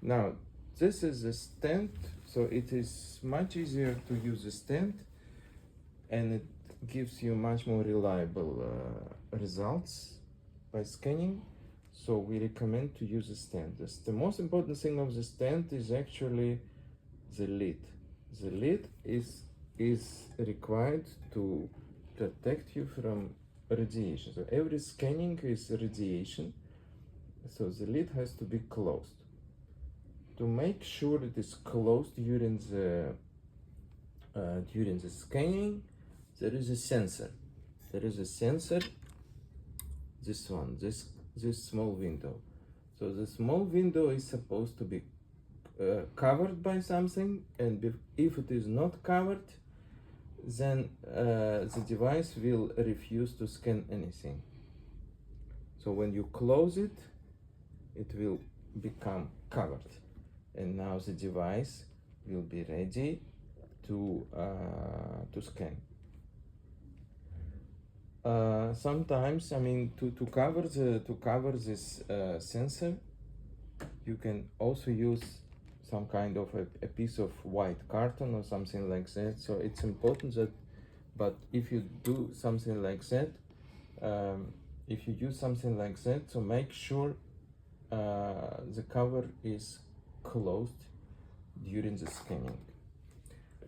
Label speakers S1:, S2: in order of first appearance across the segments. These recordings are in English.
S1: Now, this is a stand, so it is much easier to use a stand, and it gives you much more reliable results by scanning. So we recommend to use a stand. The most important thing of the stand is actually the lid. The lid is required to protect you from radiation. So every scanning is radiation, so the lid has to be closed. To make sure it is closed during the scanning, there is a sensor. There is a sensor. This one, this small window. So the small window is supposed to be covered by something, and if it is not covered, then the device will refuse to scan anything. So when you close it, it will become covered, and now the device will be ready to scan. Sometimes, I mean, to cover this sensor, you can also use some kind of a piece of white carton or something like that. So it's important that, but if you do something like that, if you use something like that, so make sure the cover is closed during the scanning.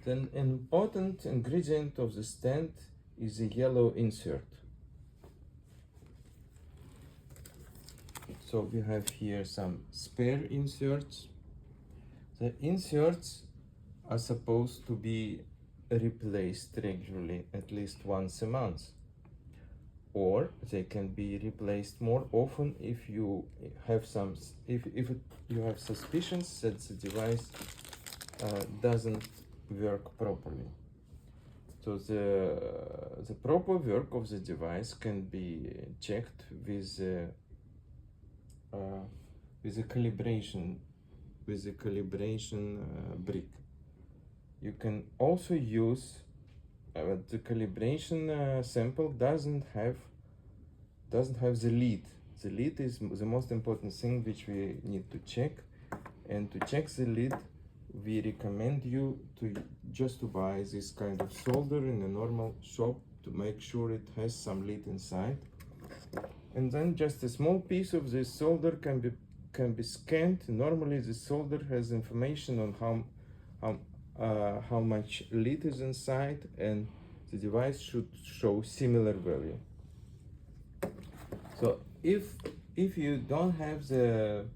S1: Then an important ingredient of the stand is a yellow insert. So we have here some spare inserts. The inserts are supposed to be replaced regularly, at least once a month, or they can be replaced more often if you have you have suspicions that the device doesn't work properly. So the proper work of the device can be checked with a calibration brick. You can also use the calibration sample doesn't have the lid. The lid is the most important thing which we need to check, and to check the lid, we recommend you to buy this kind of solder in a normal shop to make sure it has some lid inside, and then just a small piece of this solder can be scanned. Normally, the solder has information on how much lid is inside, and the device should show similar value. So if you don't have the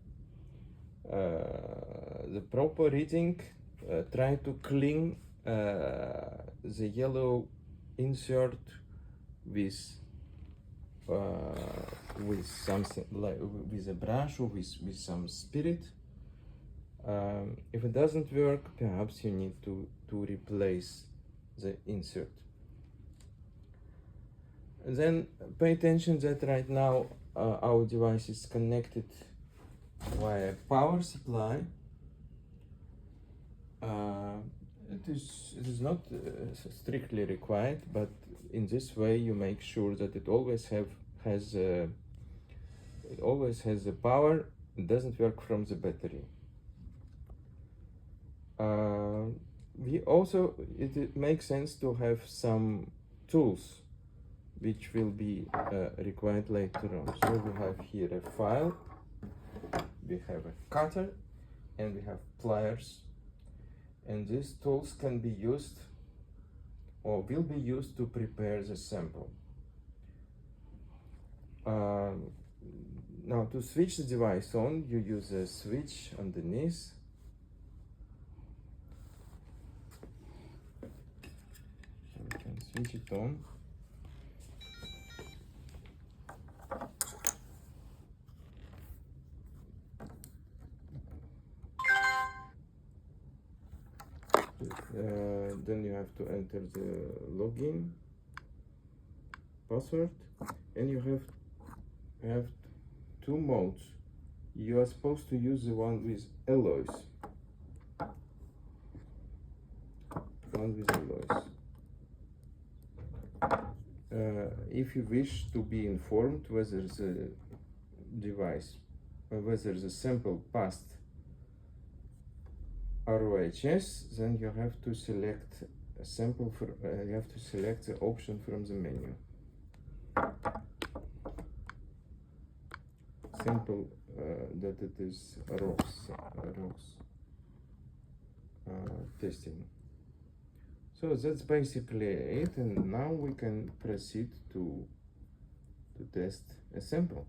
S1: proper reading, try to clean the yellow insert with something like with a brush or with some spirit. If it doesn't work, perhaps you need to replace the insert. And then pay attention that right now our device is connected via power supply. It is not strictly required, but in this way you make sure that it always has the power. It doesn't work from the battery. It makes sense to have some tools which will be required later on. So we have here a file, we have a cutter, and we have pliers. And these tools can be used or will be used to prepare the sample. Now, to switch the device on, you use a switch underneath. We can switch it on. Then you have to enter the login password, and you have two modes. You are supposed to use the one with alloys. If you wish to be informed whether the device, whether the sample passed ROHS, then you have to select a sample for, you have to select the option from the menu. Simple that it is ROS testing. So that's basically it, and now we can proceed to test a sample.